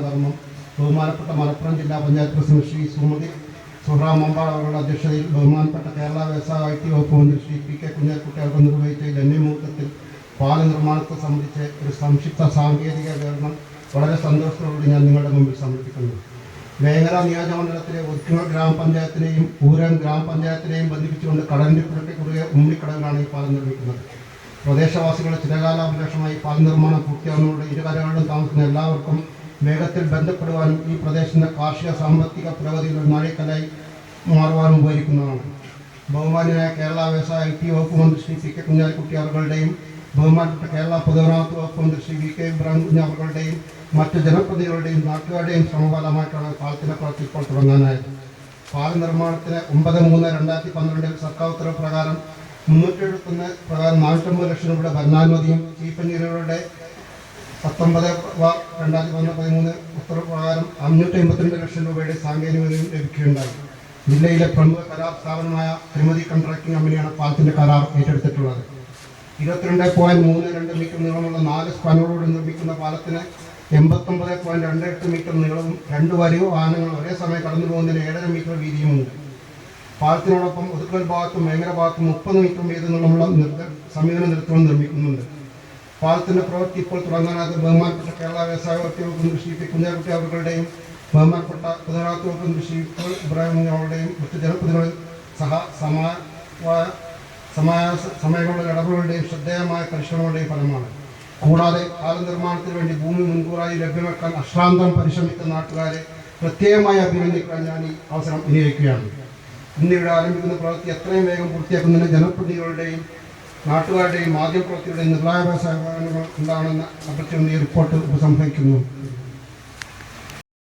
കർമ്മം ബഹുമാനപ്പെട്ട മലപ്പുറം ജില്ലാ പഞ്ചായത്ത് പ്രസിഡന്റ് ശ്രീ സുമതി സുഹ്റാം മമ്പാട് അവരുടെ അധ്യക്ഷതയിൽ ബഹുമാനപ്പെട്ട കേരള വ്യവസായ ഐ ടി വകുപ്പ് മന്ത്രി ശ്രീ പി കെ കുഞ്ഞാലിക്കുട്ടി അവർ നിർവഹിച്ച ധന്യമുഹൂർത്തത്തിൽ പാലം നിർമ്മാണത്തെ സംബന്ധിച്ച് ഒരു സംക്ഷിപ്ത സാങ്കേതിക വിവരണം വളരെ സന്തോഷത്തോടുകൂടി ഞാൻ നിങ്ങളുടെ മുമ്പിൽ സമർപ്പിക്കുന്നു. വേങ്ങര നിയോജകമണ്ഡലത്തിലെ ഒറ്റുങ്ങൽ ഗ്രാമപഞ്ചായത്തിനെയും ഊരാൻ ഗ്രാമപഞ്ചായത്തിനെയും ബന്ധിപ്പിച്ചുകൊണ്ട് കടലിൻ്റെ കുറുകെ ഉമ്മിക്കടവിലാണ് ഈ പാലം നിർമ്മിക്കുന്നത്. പ്രദേശവാസികളുടെ ചിരകാലാഭിലാഷമായി പാലം നിർമ്മാണം പൂർത്തിയാകുന്നതോടെ ഇരുകരകളിലും താമസിക്കുന്ന എല്ലാവർക്കും വേഗത്തിൽ ബന്ധപ്പെടുവാനും ഈ പ്രദേശത്തിൻ്റെ കാർഷിക സാമ്പത്തിക പുരോഗതിയിൽ ഒരു നാഴികക്കല്ലായി മാറുവാനും ഉപകരിക്കുന്നതാണ്. ബഹുമാന്യനായ കേരള വ്യവസായ ഐ ടി വകുപ്പ് മന്ത്രി ശ്രീ പി കെ കുഞ്ഞാലിക്കുട്ടി അവരുടെയും ബഹുമാനപ്പെട്ട കേരള പൊതുമരാമത്ത് വകുപ്പ് മന്ത്രി ശ്രീ വി കെ ഇബ്രാഹിം കുഞ്ഞ് അവരുടെയും മറ്റ് ജനപ്രതിനിധികളുടെയും നാട്ടുകാരുടെയും ശ്രമഫലമായിട്ടാണ് പാലത്തിൻ്റെ പ്രവൃത്തി ഇപ്പോൾ തുടങ്ങാനായത്. പാലം നിർമ്മാണത്തിന് 9/3/2012 സർക്കാർ ഉത്തരവ് പ്രകാരം 371 പ്രകാരം 450 ലക്ഷം രൂപയുടെ ഭരണാനുമതിയും ചീഫ് എഞ്ചിനീയറുടെ 19/2013 ഉത്തരവ് പ്രകാരം 552 ലക്ഷം രൂപയുടെ സാങ്കേതികതയും ലഭിക്കുകയുണ്ടായി. ജില്ലയിലെ പ്രമുഖ കരാർ സ്ഥാപനമായ തിരുമതി കോൺട്രാക്ടിംഗ് കമ്പനിയാണ് പാലത്തിൻ്റെ കരാർ ഏറ്റെടുത്തിട്ടുള്ളത്. 22.32 മീറ്റർ നീളമുള്ള 4 സ്പാനുകളോട് നിർമ്മിക്കുന്ന പാലത്തിന് 89.28 മീറ്റർ നീളവും 2 വരിയോ വാഹനങ്ങൾ ഒരേ സമയം കടന്നു പോകുന്നതിന് 7.5 മീറ്റർ വീതിയുമുണ്ട്. പാലത്തിനോടൊപ്പം ഒതുക്കൽ ഭാഗത്തും വേങ്ങര ഭാഗത്തും 30 മീറ്റർ വീതി നീളമുള്ള സമീപന നിരത്തുകൾ നിർമ്മിക്കുന്നുണ്ട്. പാലത്തിൻ്റെ പ്രവൃത്തി ഇപ്പോൾ തുടങ്ങാനായത് ബഹുമാനപ്പെട്ട കേരള വ്യവസായ വകുപ്പ് ശ്രീ പി കുഞ്ഞാലിക്കുട്ടി അവരുടെയും ബഹുമാനപ്പെട്ട പൊതുമരാമത്ത് വകുപ്പ് ശ്രീ ഇബ്രാഹിം അവരുടെയും മറ്റ് ജനപ്രതിനിധികൾ സമയങ്ങളുടെ ഇടപെടലുകളുടെയും ശ്രദ്ധേയമായ പരിശ്രമങ്ങളുടെയും ഫലമാണ്. കൂടാതെ പാലം നിർമ്മാണത്തിന് വേണ്ടി ഭൂമി മുൻകൂറായി ലഭ്യമാക്കാൻ അശ്രാന്തം പരിശ്രമിക്കുന്ന നാട്ടുകാരെ പ്രത്യേകമായി അഭിനന്ദിക്കാൻ ഞാൻ ഈ അവസരം വിനിയോഗിക്കുകയാണ്. ഇന്നിവിടെ ആരംഭിക്കുന്ന പ്രവൃത്തി എത്രയും വേഗം പൂർത്തിയാക്കുന്നതിന് ജനപ്രതിനിധികളുടെയും നാട്ടുകാരുടെയും മാധ്യമപ്രവർത്തിയുടെയും നിർണായക സഹകരണങ്ങൾ ഉണ്ടാകണമെന്ന് അഭ്യർത്ഥിച്ചുകൊണ്ട് ഈ റിപ്പോർട്ട് ഉപസംഹരിക്കുന്നു.